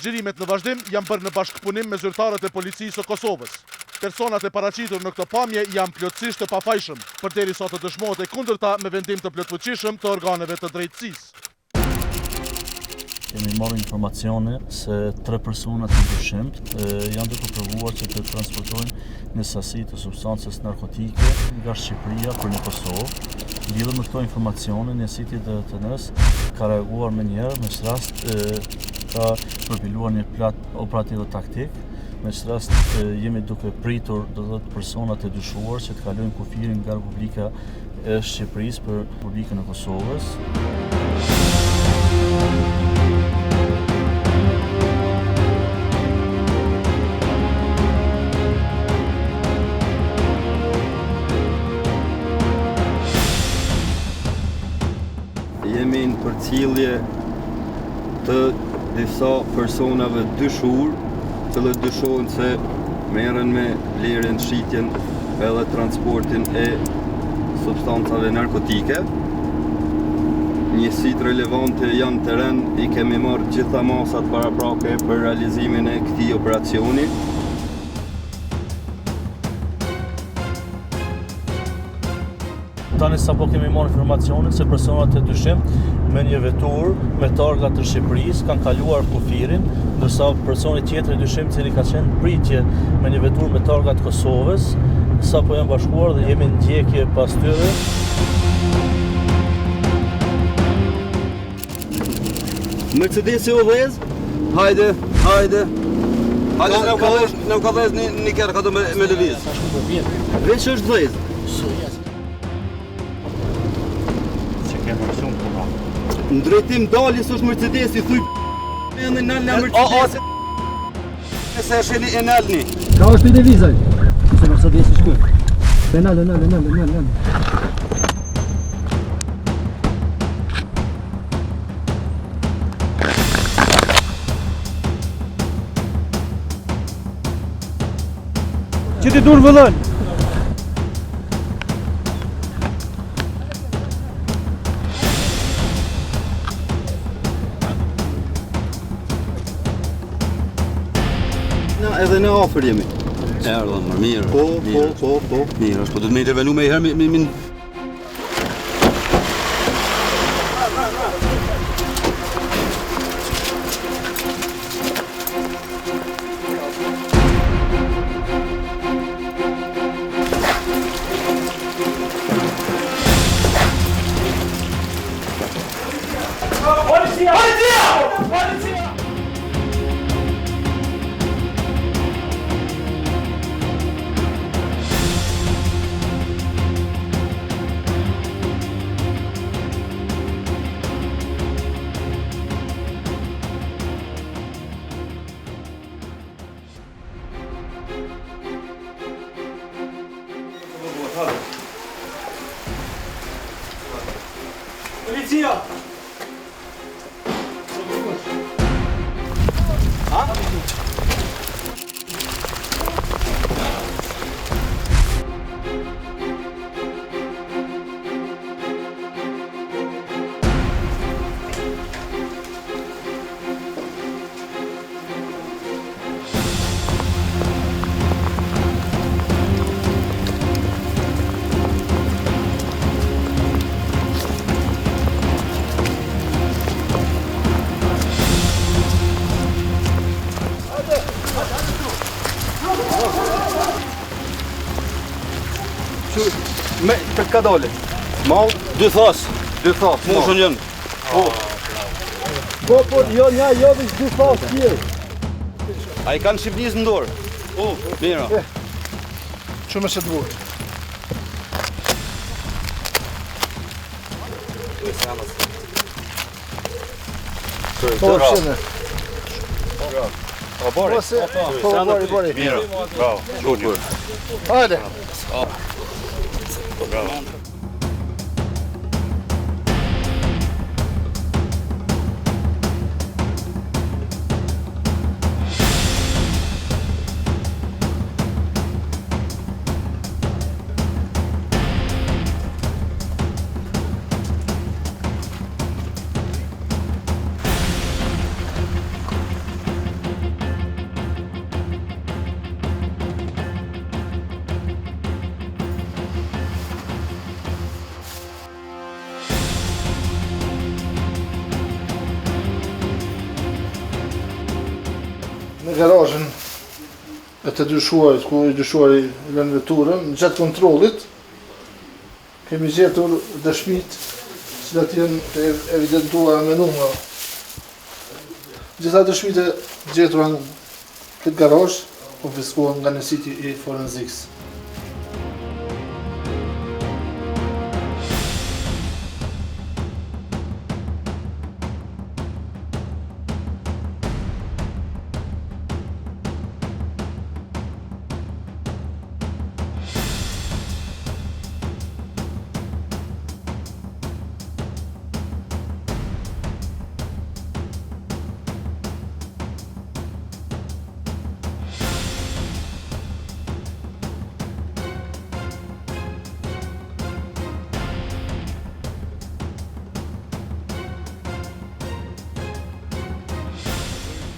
Zgjerimet në vazhdim janë bërë në bashkëpunim me zyrtarët e policisë së Kosovës. Personat e paraqitur në këtë pamje janë plotësisht të pafajshëm, përderisa të dëshmohet e kundërta me vendim të plotfuqishëm të organeve të drejtësisë. Kemi marrë informacione se 3 persona të ndryshimt janë duke provuar që të transportojnë një sasi të substancës narkotike nga Shqipëria për në Kosovë. Lidhur me këto informacione, njësiti DTN-s ka reaguar me njerë, me që rast ka përpiluar një plat operativ dhe taktik, me që rast jemi duke pritur të personat e dyshuar që të kalojnë kufirin nga Republika e Shqipërisë për Republikën e Kosovës. Jemi në përcjellje të disa personave dyshur, të cilët dyshohen se merren me blerjen, shitjen edhe transportin e substancave narkotike. Njësitë relevante janë teren, i kemi marrë gjitha masat paraprake për realizimin e këtij operacioni. Tani sapo kemi marrë informacionin se personat e dyshimt me një vetur me targa të Shqipërisë kanë kaluar kufirin, ndërsa personi tjetër i dyshimt i cili ka qenë pritje me një vetur me targa të Kosovës, sapo janë bashkuar dhe jemi në ndjekje pas tyre. Mercedesi o vez? Hajde. Hajde, në ka vez një kërë ka të me lëviz. Veç është vez? Në drejtim dalis është Mercedesi, thuj në nëllë Mercedesi. Nëse është e nëllëni. Ka është i devizaj. Se Mercedesi shkuj. Pe nëllë. Që ti dur vëllën? Edhe në afër jemi. Erdhën më mirë. Po. Mirë, po do të më intervenu me herë me Policia! Me për ka dole? Mall? 2 thas. Moshën janë. Po, jo, veç 2 thas tjerë. A i kanë Shqipërisë në dorë? Po, mira. Shumë e shëtëvur. Po, shënë. Bori. Mira. Bravo. Shumë. Hajde. Bravo. në garazhin e të dyshuarit, ku i dyshuari lënë veturën, në gjatë kontrollit, kemi gjetur dëshmit, cilat janë të evidentuara me numra. Gjitha dëshmit e gjetura në këtë garazh, konfiskohen nga njësiti i forenzikës.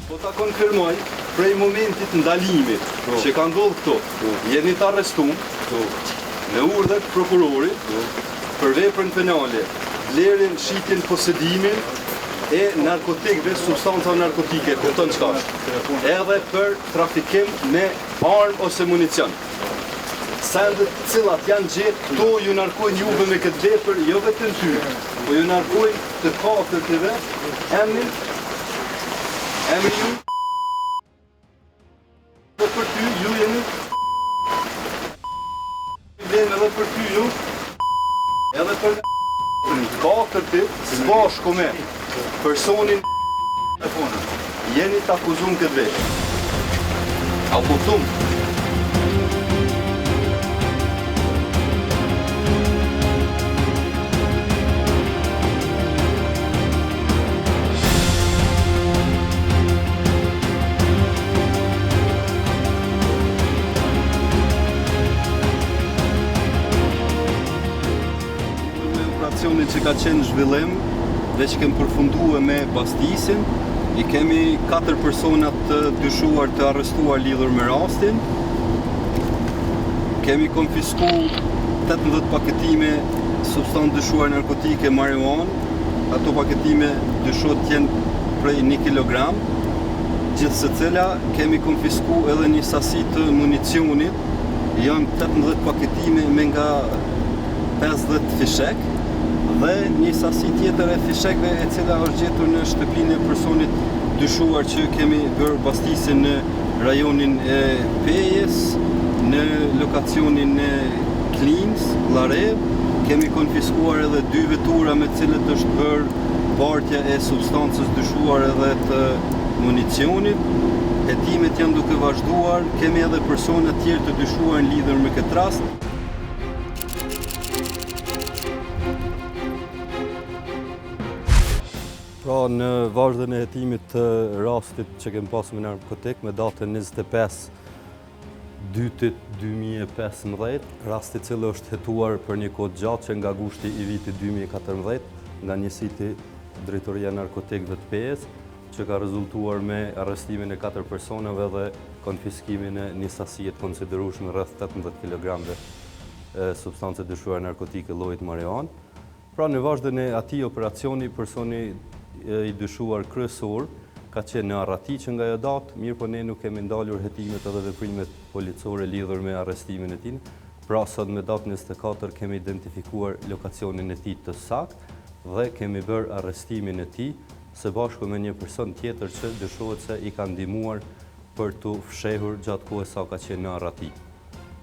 Po ta konfirmoj, prej momentit ndalimit që ka ndodhur këto, jeni të arrestuar në urdhër të prokurorit për veprën penale, vlerën, shitjen, posedimin e narkotikëve, substanca narkotike, kupton çka është? Edhe për trafikim me armë ose municion. Sendet të cilat janë gjetë, këto ju narkojnë juve me këtë vepër, jo vetëm ty, po ju narkojnë të katërtëve, emrin ju, dhe për ty ju jeni, vjen edhe për ty ju, edhe për katërti, s'bashku me personin jeni të akuzum këtë vetë. A kuptum? Operacionin që ka qenë zhvillim dhe që kemi përfunduar me Bastisin, i kemi 4 personat të dyshuar të arrestuar lidhur me rastin. Kemi konfisku 18 paketime substancë dyshuar narkotike marijuan. Ato paketime dyshohet të jenë prej 1 kilogram. Gjithsecila kemi konfisku edhe një sasi të municionit. Janë 18 paketime me nga 50 fishek dhe një sasi tjetër e fishekve e cila është gjetur në shtëpinë e personit dyshuar që kemi bërë Bastisin në rajonin e Pejes, në lokacionin e Klins, Llarev. Kemi konfiskuar edhe 2 vetura me cilët është bërë bartja e substancës dyshuar edhe të municionit. Hetimet janë duke vazhduar, kemi edhe persona tjerë të dyshuar në lidhur me këtë rast. Pra në vazhdën e hetimit të rastit që kemi pasur me narkotik me datën 25/2/2015, rasti i cili është hetuar për një kohë gjatë që nga gushti i vitit 2014 nga njësiti Drejtoria e Narkotikëve të Pejes, që ka rezultuar me arrestimin e 4 personave dhe konfiskimin e një sasie të konsiderueshme rreth 18 kg substance dyshuar narkotike llojit marijuan. Pra në vazhdën e atij operacioni, personi i dyshuar kryesor ka qenë në Arrati që nga ajo datë, mirë po ne nuk kemi ndalur hetimet edhe veprimet policore lidhur me arrestimin e tij. Pra sot me datën 24 kemi identifikuar lokacionin e tij të saktë dhe kemi bërë arrestimin e tij së bashku me një person tjetër që dyshohet se i ka ndihmuar për të fshehur gjatë kohës sa ka qenë në Arrati.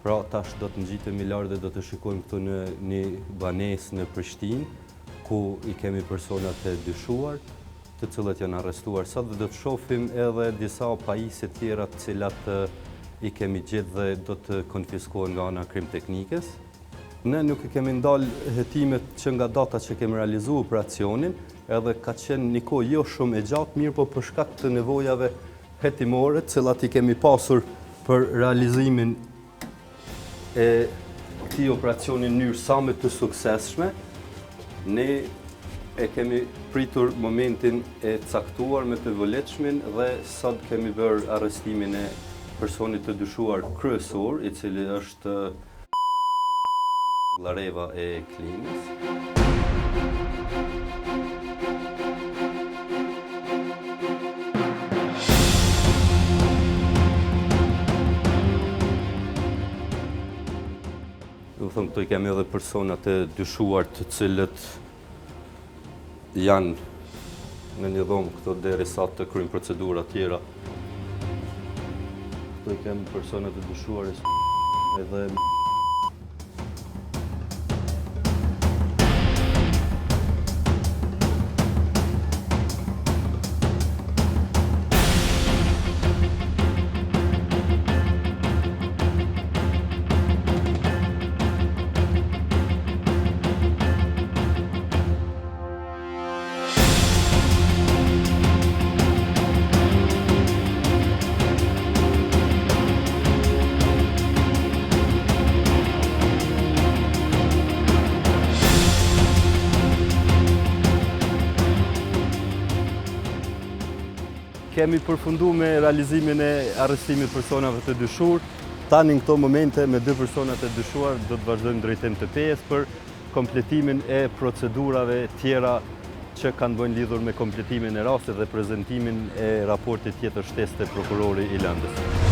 Pra tash do të ngjitemi lart dhe do të shikojmë këtu në një banesë në Prishtinë, ku i kemi personat e dyshuar, të cilët janë arrestuar sot dhe do të shohim edhe disa pajisje tjera të cilat i kemi gjetë dhe do të konfiskohen nga ana krimteknikës. Ne nuk i kemi ndalë hetimet që nga data që kemi realizuar operacionin, edhe ka qenë një kohë jo shumë e gjatë, mirë po për shkak të nevojave hetimore, të cilat i kemi pasur për realizimin e këtij operacioni në mënyrë sa më të suksesshme. Ne e kemi pritur momentin e caktuar me të vëlletshmin dhe sot kemi bërë arrestimin e personit të dyshuar kryesor, i cili është Llareva e Klinës. Më thëmë, këto I kemi edhe personat e dyshuar të cilët janë në një dhomë këto derisa të kryjnë procedura tjera. Këto I kemi personat e dyshuar edhe kemi përfundu me realizimin e arrestimit personave të dyshuar. Tani në këto momente me 2 personat e dyshuar do të vazhdojmë drejtim të PE-s për kompletimin e procedurave tjera që kanë bënë lidhur me kompletimin e rastit dhe prezentimin e raportit tjetër shtesë të prokurori I Lëndës.